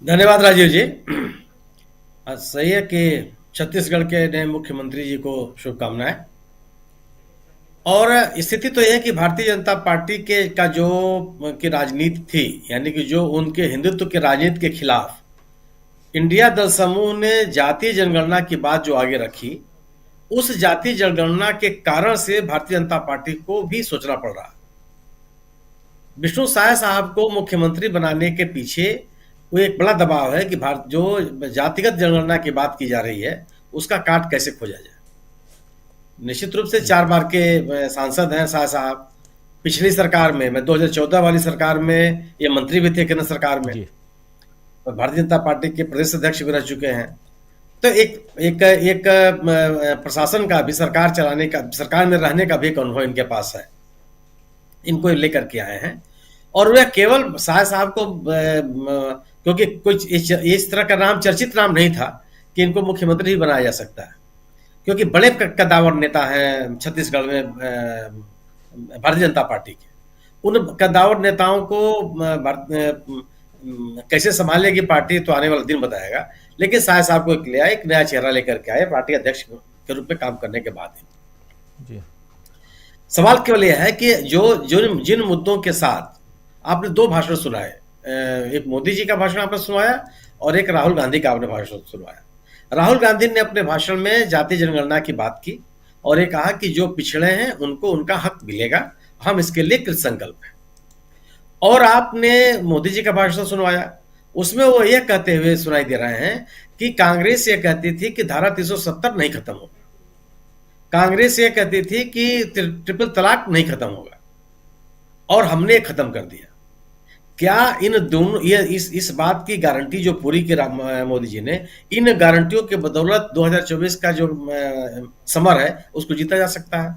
धन्यवाद राजीव जी। सही है कि छत्तीसगढ़ के नए मुख्यमंत्री जी को शुभकामनाएं। और स्थिति तो यह है कि भारतीय जनता पार्टी के का जो की राजनीति थी, यानी कि जो उनके हिंदुत्व के राजनीति के खिलाफ इंडिया दल समूह ने जातीय जनगणना की बात जो आगे रखी, उस जातीय जनगणना के कारण से भारतीय जनता पार्टी को भी सोचना पड़ रहा। विष्णु साय साहब को मुख्यमंत्री बनाने के पीछे वो एक बड़ा दबाव है कि भारत जो जातिगत जनगणना की बात की जा रही है उसका काट कैसे खोजा जाए। निश्चित रूप से 4 बार के सांसद हैं साय साहब। पिछली सरकार में 2014 वाली सरकार में ये मंत्री भी थे केंद्र सरकार में, जी। और भारतीय जनता पार्टी के प्रदेश अध्यक्ष भी रह चुके हैं। तो एक प्रशासन का भी, सरकार चलाने का, सरकार में रहने का भी एक अनुभव इनके पास है। इनको लेकर के आए हैं और वह केवल शाह साहब को क्योंकि कुछ इस तरह का नाम, चर्चित नाम नहीं था कि इनको मुख्यमंत्री ही बनाया जा सकता है, क्योंकि बड़े कद्दावर नेता हैं छत्तीसगढ़ में भारतीय जनता पार्टी के। उन कद्दावर नेताओं को कैसे संभालेगी पार्टी तो आने वाला दिन बताएगा, लेकिन शाह साहब को लिया, एक नया चेहरा लेकर के आए पार्टी अध्यक्ष के रूप में काम करने के बाद। जी। सवाल केवल यह है कि जो जिन मुद्दों के साथ आपने 2 भाषण सुनाए, एक मोदी जी का भाषण आपने सुनाया और एक राहुल गांधी का आपने भाषण सुनाया। राहुल गांधी ने अपने भाषण में जातीय जनगणना की बात की और ये कहा कि जो पिछड़े हैं उनको उनका हक मिलेगा, हम इसके लिए कृत संकल्प हैं। और आपने मोदी जी का भाषण सुनवाया, उसमें वो यह कहते हुए सुनाई दे रहे हैं कि कांग्रेस ये कहती थी कि धारा 370 नहीं खत्म होगी, कांग्रेस ये कहती थी कि ट्रिपल तलाक नहीं खत्म होगा, और हमने खत्म कर दिया। क्या इन दोनों, ये इस बात की गारंटी जो पूरी की मोदी जी ने, इन गारंटियों के बदौलत 2024 का जो समर है उसको जीता जा सकता है?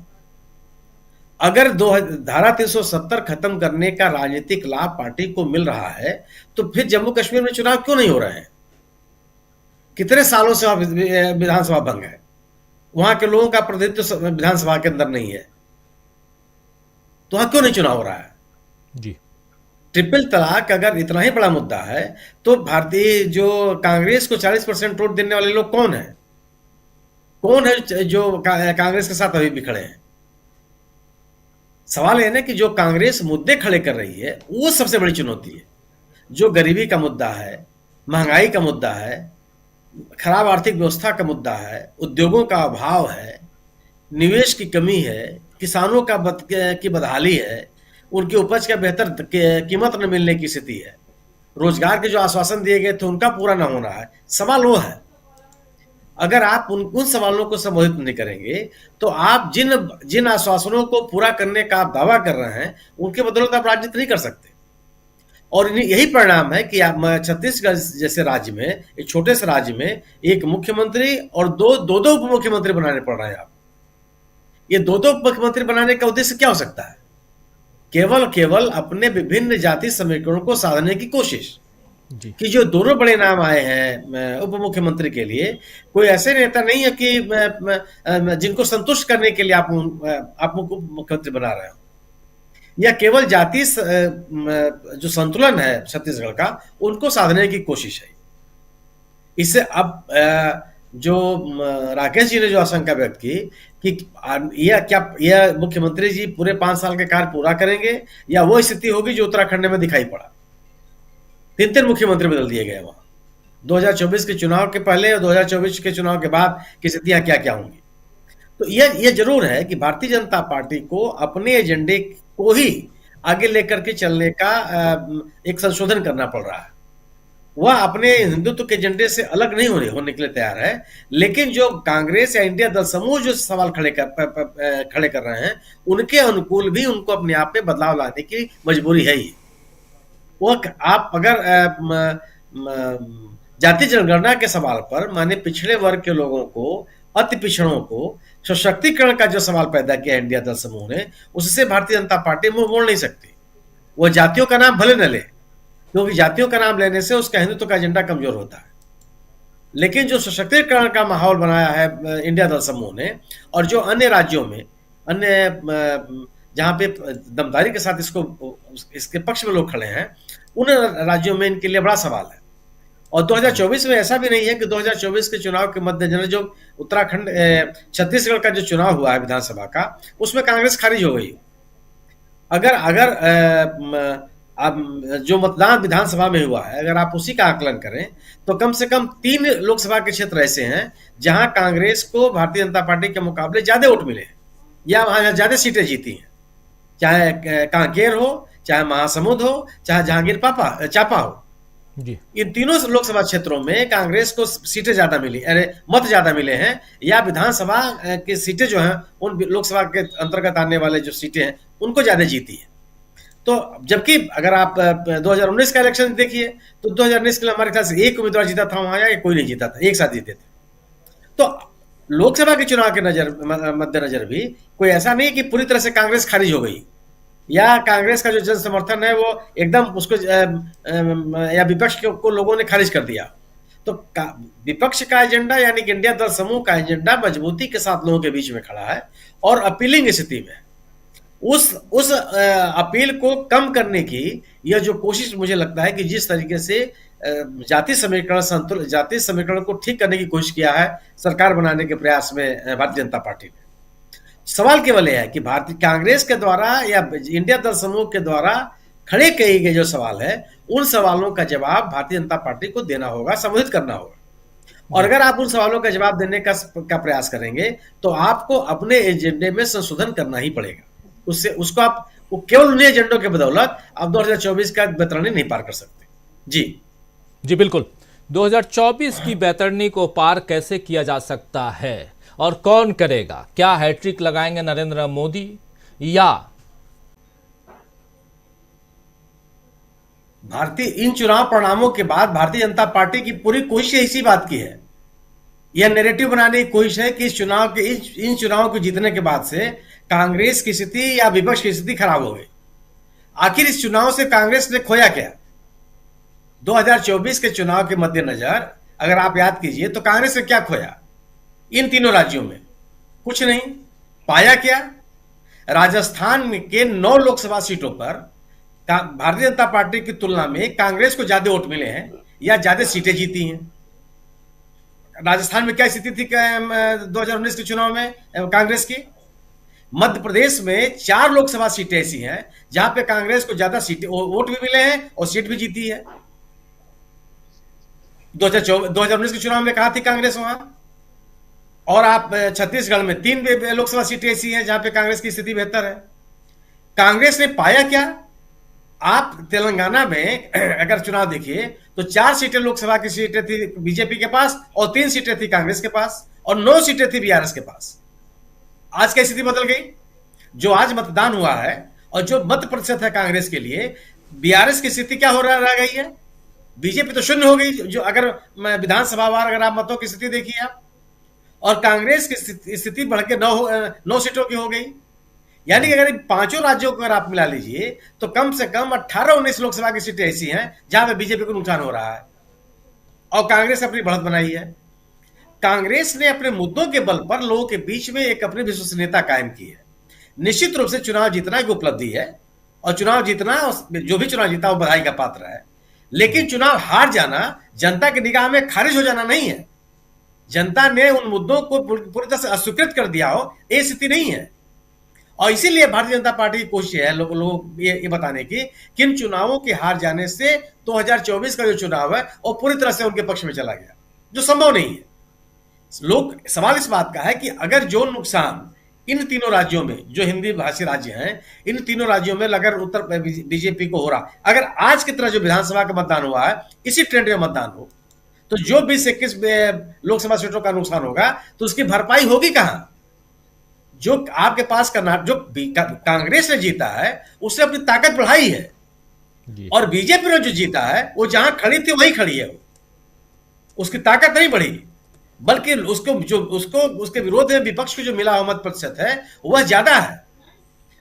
अगर धारा 370 खत्म करने का राजनीतिक लाभ पार्टी को मिल रहा है तो फिर जम्मू कश्मीर में चुनाव क्यों नहीं हो रहे हैं? कितने सालों से विधानसभा भंग है, वहां के लोगों का प्रतिनिधित्व विधानसभा के अंदर नहीं है, तो वहां क्यों नहीं चुनाव हो रहा है? जी। ट्रिपल तलाक अगर इतना ही बड़ा मुद्दा है तो भारतीय जो कांग्रेस को 40% वोट देने वाले लोग कौन है? कौन है जो कांग्रेस के साथ अभी भी खड़े हैं? सवाल है ना कि जो कांग्रेस मुद्दे खड़े कर रही है वो सबसे बड़ी चुनौती है। जो गरीबी का मुद्दा है, महंगाई का मुद्दा है, खराब आर्थिक व्यवस्था का मुद्दा है, उद्योगों का अभाव है, निवेश की कमी है, किसानों की बदहाली है, उनकी उपज का बेहतर कीमत न मिलने की स्थिति है, रोजगार के जो आश्वासन दिए गए थे उनका पूरा न होना है। सवाल वो है, अगर आप उन सवालों को संबोधित नहीं करेंगे तो आप जिन जिन आश्वासनों को पूरा करने का आप दावा कर रहे हैं उनके बदौलत आप राजनीति नहीं कर सकते। और यही परिणाम है कि आप छत्तीसगढ़ जैसे राज्य में, एक छोटे से राज्य में, एक मुख्यमंत्री और दो दो दो उप मुख्यमंत्री बनाने पड़ रहे हैं। आप ये दो दो उप मुख्यमंत्री बनाने का उद्देश्य क्या हो सकता है? केवल अपने विभिन्न जाति समीकरणों को साधने की कोशिश। जी। कि जो दोनों बड़े नाम आए हैं उप मुख्यमंत्री के लिए, कोई ऐसे नेता नहीं है कि जिनको संतुष्ट करने के लिए आप उप मुख्यमंत्री बना रहे हो, या केवल जाति जो संतुलन है छत्तीसगढ़ का उनको साधने की कोशिश है। इससे अब जो राकेश जी ने जो आशंका व्यक्त की कि यह मुख्यमंत्री जी पूरे 5 साल के कार्य पूरा करेंगे, या वो स्थिति होगी जो उत्तराखंड में दिखाई पड़ा। 3 मुख्यमंत्री बदल दिए गए वहां 2024 के चुनाव के पहले और 2024 के चुनाव के बाद की स्थितियां क्या क्या होंगी। तो यह जरूर है कि भारतीय जनता पार्टी को अपने एजेंडे को ही आगे लेकर के चलने का एक संशोधन करना पड़ रहा है। वह अपने हिंदुत्व के एजेंडे से अलग नहीं होने के लिए तैयार है, लेकिन जो कांग्रेस या इंडिया दल समूह जो सवाल खड़े कर रहे हैं उनके अनुकूल भी उनको अपने आप में बदलाव लाने की मजबूरी है ही। वो आप अगर जाति जनगणना के सवाल पर, माने पिछड़े वर्ग के लोगों को, अति पिछड़ों को सशक्तिकरण का जो सवाल पैदा किया इंडिया दल समूह ने, उससे भारतीय जनता पार्टी मुंह मोड़ नहीं सकती। वो जातियों का नाम भले न ले, क्योंकि जातियों का नाम लेने से उसका हिंदुत्व का एजेंडा कमजोर होता है, लेकिन जो सशक्तिकरण का माहौल बनाया है इंडिया दल समूह ने, और जो अन्य राज्यों में, अन्य जहां पे दमदारी के साथ इसके पक्ष में लोग खड़े हैं, उन राज्यों में इनके लिए बड़ा सवाल है। और 2024 में ऐसा भी नहीं है कि 2024 के चुनाव के मद्देनजर जो उत्तराखंड छत्तीसगढ़ का जो चुनाव हुआ है विधानसभा का, उसमें कांग्रेस खारिज हो गई। अगर अगर अब जो मतदान विधानसभा में हुआ है, अगर आप उसी का आकलन करें तो कम से कम 3 लोकसभा के क्षेत्र ऐसे हैं जहां कांग्रेस को भारतीय जनता पार्टी के मुकाबले ज्यादा वोट मिले हैं या वहां ज्यादा सीटें जीती हैं, चाहे कांकेर हो, चाहे महासमुंद हो, चाहे जहांगीर चांपा हो। जी इन तीनों लोकसभा क्षेत्रों में कांग्रेस को सीटें ज्यादा मिली, अरे मत ज्यादा मिले हैं, या विधानसभा की सीटें जो हैं उन लोकसभा के अंतर्गत आने वाले जो सीटें हैं उनको ज्यादा जीती है। तो जबकि अगर आप 2019 का इलेक्शन देखिए तो 2019 के लिए हमारे ख्याल से एक उम्मीदवार जीता था वहां, या कोई नहीं जीता था, एक साथ जीते थे। तो लोकसभा के चुनाव के मद्देनजर भी कोई ऐसा नहीं कि पूरी तरह से कांग्रेस खारिज हो गई या कांग्रेस का जो जन समर्थन है वो एकदम उसको या विपक्ष को लोगों ने खारिज कर दिया। तो विपक्ष का एजेंडा यानी कि इंडिया दल समूह का एजेंडा मजबूती के साथ लोगों के बीच में खड़ा है और अपीलिंग स्थिति में उस अपील को कम करने की यह जो कोशिश मुझे लगता है कि जिस तरीके से जाति समीकरण को ठीक करने की कोशिश किया है सरकार बनाने के प्रयास में भारतीय जनता पार्टी ने। सवाल केवल यह है कि भारतीय कांग्रेस के द्वारा या इंडिया दल समूह के द्वारा खड़े किए गए जो सवाल है उन सवालों का जवाब भारतीय जनता पार्टी को देना होगा, संबोधित करना होगा। और अगर आप उन सवालों का जवाब देने का प्रयास करेंगे तो आपको अपने एजेंडे में संशोधन करना ही पड़ेगा। उससे उसको आप केवल उन्हीं एजेंडों के बदौलत आप 2024 का बैतरणी नहीं पार कर सकते। जी बिल्कुल। 2024 की बैतरणी को पार कैसे किया जा सकता है और कौन करेगा? क्या हैट्रिक लगाएंगे नरेंद्र मोदी, या इन चुनाव परिणामों के बाद भारतीय जनता पार्टी की पूरी कोशिश इसी बात की है, यह नैरेटिव बनाने की कोशिश है कि इन चुनाव को जीतने के बाद से कांग्रेस की स्थिति या विपक्ष की स्थिति खराब हो गई। आखिर इस चुनाव से कांग्रेस ने खोया क्या? 2024 के चुनाव के मद्देनजर अगर आप याद कीजिए तो कांग्रेस ने क्या खोया इन तीनों राज्यों में? कुछ नहीं। पाया क्या? राजस्थान के 9 लोकसभा सीटों पर भारतीय जनता पार्टी की तुलना में कांग्रेस को ज्यादा वोट मिले हैं या ज्यादा सीटें जीती हैं। राजस्थान में क्या स्थिति थी 2019 के चुनाव में कांग्रेस की? मध्य प्रदेश में 4 लोकसभा सीटें ऐसी हैं जहां पे कांग्रेस को ज्यादा सीटें वोट भी मिले हैं और सीट भी जीती है। 2019 के चुनाव में कहा थी कांग्रेस वहां। और आप छत्तीसगढ़ में 3 लोकसभा सीटें ऐसी हैं जहां पे कांग्रेस की स्थिति बेहतर है। कांग्रेस ने पाया क्या? आप तेलंगाना में अगर चुनाव देखिए तो 4 सीटें लोकसभा की सीटें थी बीजेपी के पास और 3 सीटें थी कांग्रेस के पास और 9 सीटें थी बीआरएस के पास। आज की स्थिति बदल गई। जो आज मतदान हुआ है और जो मत प्रतिशत है कांग्रेस के लिए, बीआरएस की स्थिति क्या हो रह गई है? बीजेपी तो शून्य हो गई। जो अगर विधानसभा वार अगर आप मतों की स्थिति देखिए आप, और कांग्रेस की स्थिति बढ़ के 9 सीटों की हो गई। यानी कि अगर इन 5 राज्यों को अगर आप मिला लीजिए तो कम से कम 18-19 लोकसभा की सीटें ऐसी हैं जहां पे बीजेपी को नुकसान हो रहा है और कांग्रेस अपनी बढ़त बनाई है। कांग्रेस ने अपने मुद्दों के बल पर लोगों के बीच में एक अपनी विश्वसनीयता कायम की है। निश्चित रूप से चुनाव जीतना एक उपलब्धि है और चुनाव जीतना, जो भी चुनाव जीता वो बधाई का पात्र है, लेकिन चुनाव हार जाना जनता की निगाह में खारिज हो जाना नहीं है। जनता ने उन मुद्दों को पूरी तरह से अस्वीकृत कर दिया हो, ये स्थिति नहीं है। और इसीलिए भारतीय जनता पार्टी की कोशिश है लोग ये बताने की कि इन चुनावों के हार जाने से 2024 का जो चुनाव है वो पूरी तरह से उनके पक्ष में चला गया, जो संभव नहीं है। सवाल इस बात का है कि अगर जो नुकसान इन तीनों राज्यों में, जो हिंदी भाषी राज्य हैं, इन तीनों राज्यों में अगर उत्तर बीजेपी को हो रहा, अगर आज की तरह जो विधानसभा का मतदान हुआ है इसी ट्रेंड में मतदान हो तो जो 20-21 लोकसभा सीटों का नुकसान होगा तो उसकी भरपाई होगी कहां? जो आपके पास जो कांग्रेस ने जीता है उसने अपनी ताकत बढ़ाई है और बीजेपी ने जो जीता है वो जहां खड़ी थी वही खड़ी है, उसकी ताकत नहीं बढ़ी, बल्कि उसके विरोध में विपक्ष को जो मिला हुआ मत प्रतिशत है वह ज्यादा है।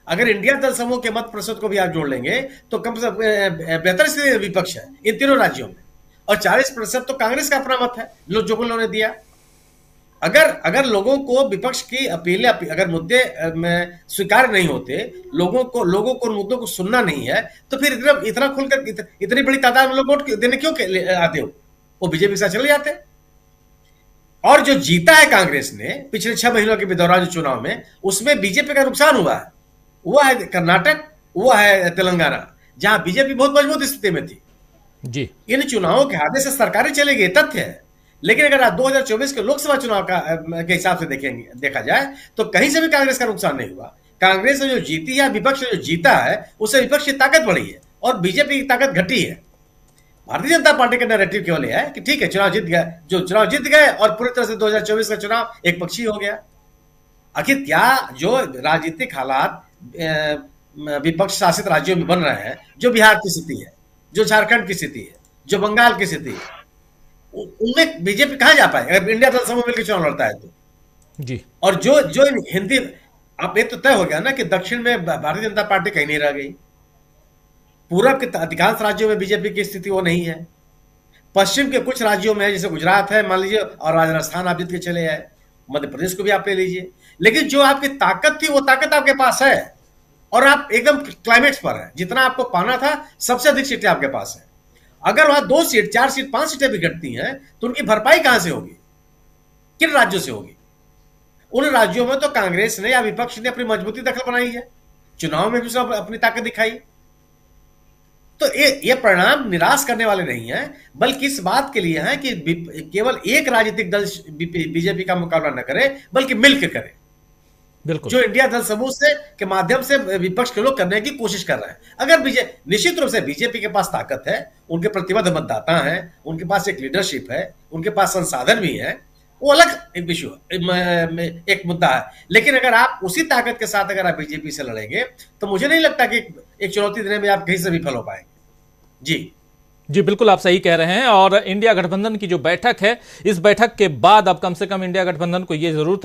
अगर इंडिया दल समूह के मत प्रतिशत को भी आप जोड़ लेंगे तो कम से बेहतर स्थिति विपक्ष है इन तीनों राज्यों में, और 40% तो कांग्रेस का अपना मत है जो उन्होंने दिया। अगर लोगों को विपक्ष की अपीलें, अगर मुद्दे में स्वीकार नहीं होते, लोगों को उन मुद्दों को सुनना नहीं है, तो फिर इतना खुलकर इतनी बड़ी तादाद में लोग वोट देने क्यों आते हो? वो बीजेपी के साथ चले जाते। और जो जीता है कांग्रेस ने पिछले 6 महीनों के दौरान जो चुनाव में, उसमें बीजेपी का नुकसान हुआ है। वो है कर्नाटक, वो है तेलंगाना, जहां बीजेपी बहुत मजबूत स्थिति में थी। जी इन चुनावों के हाथे से सरकारें चले गई, तथ्य है। लेकिन अगर आप 2024 के लोकसभा चुनाव के हिसाब से देखा जाए तो कहीं से भी कांग्रेस का नुकसान नहीं हुआ। कांग्रेस ने जो जीती है, विपक्ष ने जो जीता है, उससे विपक्ष की ताकत बढ़ी है और बीजेपी की ताकत घटी है। भारतीय जनता पार्टी का नैरेटिव केवल यह है कि ठीक है, चुनाव जीत गया, जो चुनाव जीत गए और पूरी तरह से 2024 का चुनाव एक पक्षी हो गया। आखिर क्या जो राजनीतिक हालात विपक्ष शासित राज्यों में बन रहे हैं, जो बिहार की स्थिति है, जो झारखंड की स्थिति है, जो बंगाल की स्थिति है, उनमें बीजेपी कहां जा पाए अगर इंडिया दल समूह मिलकर चुनाव लड़ता है तो। जी और जो जो हिंदी, अब ये तो तय हो गया ना कि दक्षिण में भारतीय जनता पार्टी कहीं नहीं रह गई। पूरब के अधिकांश राज्यों में बीजेपी की स्थिति वो नहीं है। पश्चिम के कुछ राज्यों में जैसे गुजरात है मान लीजिए, और राजस्थान आप जीत के चले आए, मध्य प्रदेश को भी आप ले लीजिए। लेकिन जो आपकी ताकत थी वो ताकत आपके पास है और आप एकदम क्लाइमेक्स पर है। जितना आपको पाना था सबसे अधिक सीटें आपके पास है। अगर वहां 2 सीट, 4 सीट, 5 सीटें भी घटती हैं तो उनकी भरपाई कहां से होगी, किन राज्यों से होगी? उन राज्यों में तो कांग्रेस ने या विपक्ष ने अपनी मजबूती दखल बनाई है, चुनाव में भी सब अपनी ताकत दिखाई। तो ये परिणाम निराश करने वाले नहीं हैं, बल्कि इस बात के लिए हैं कि केवल एक राजनीतिक दल बीजेपी का मुकाबला न करे, बल्कि मिलकर करे, बिल्कुल। जो इंडिया दल समूह से के माध्यम से विपक्ष के लोग करने की कोशिश कर रहे हैं। अगर निश्चित रूप से बीजेपी के पास ताकत है, उनके प्रतिबद्ध मतदाता हैं, उनके पास एक लीडरशिप है, उनके पास संसाधन भी है, वो अलग एक विषय, एक मुद्दा है। लेकिन अगर आप उसी ताकत के साथ अगर आप बीजेपी से लड़ेंगे तो मुझे नहीं लगता कि एक चुनौती देने में आप कहीं से विफल हो पाएंगे। जी बिल्कुल आप सही कह रहे हैं। और इंडिया गठबंधन की जो बैठक है, इस बैठक के बाद अब कम से कम इंडिया गठबंधन को ये जरूर